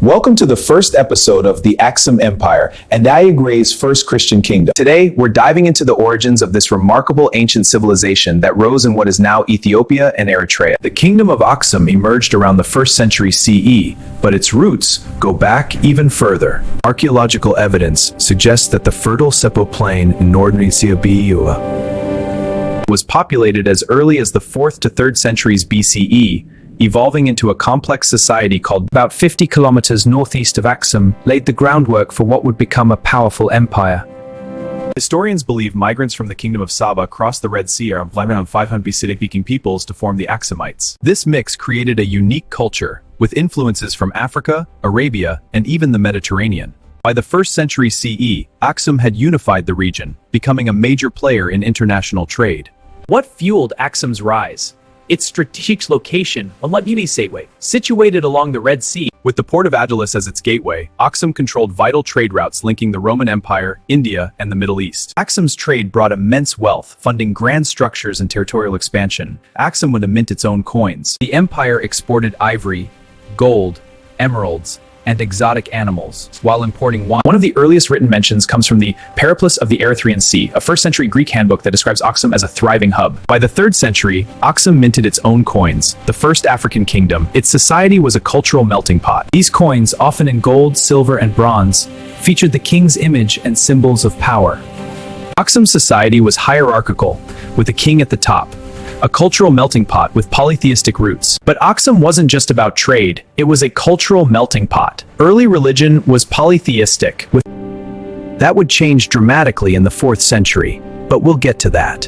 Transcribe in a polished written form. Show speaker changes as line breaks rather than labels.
Welcome to the first episode of the Aksum Empire and Ayagray's first Christian kingdom. Today, we're diving into the origins of this remarkable ancient civilization that rose in what is now Ethiopia and Eritrea. The Kingdom of Aksum emerged around the 1st century CE, but its roots go back even further. Archaeological evidence suggests that the fertile Sepo plain in northern Ethiopia was populated as early as the 4th to 3rd centuries BCE, evolving into a complex society called. About 50 kilometers northeast of Aksum laid the groundwork for what would become a powerful empire. Historians believe migrants from the Kingdom of Saba crossed the Red Sea around 500 BC peoples to form the Aksumites. This mix created a unique culture, with influences from Africa, Arabia, and even the Mediterranean. By the 1st century CE, Aksum had unified the region, becoming a major player in international trade.
What fueled Aksum's rise? Its strategic location, situated along the Red Sea.
With the port of Adulis as its gateway, Aksum controlled vital trade routes linking the Roman Empire, India, and the Middle East. Aksum's trade brought immense wealth, funding grand structures and territorial expansion. Aksum would mint its own coins. The empire exported ivory, gold, emeralds, and exotic animals, while importing wine. One of the earliest written mentions comes from the Periplus of the Erythraean Sea, a 1st century Greek handbook that describes Aksum as a thriving hub. By the 3rd century, Aksum minted its own coins, the first African kingdom. Its society was a cultural melting pot. These coins, often in gold, silver, and bronze, featured the king's image and symbols of power. Aksum's society was hierarchical, with the king at the top, a cultural melting pot with polytheistic roots. But Aksum wasn't just about trade, it was a cultural melting pot. Early religion was polytheistic, that would change dramatically in the 4th century, but we'll get to that.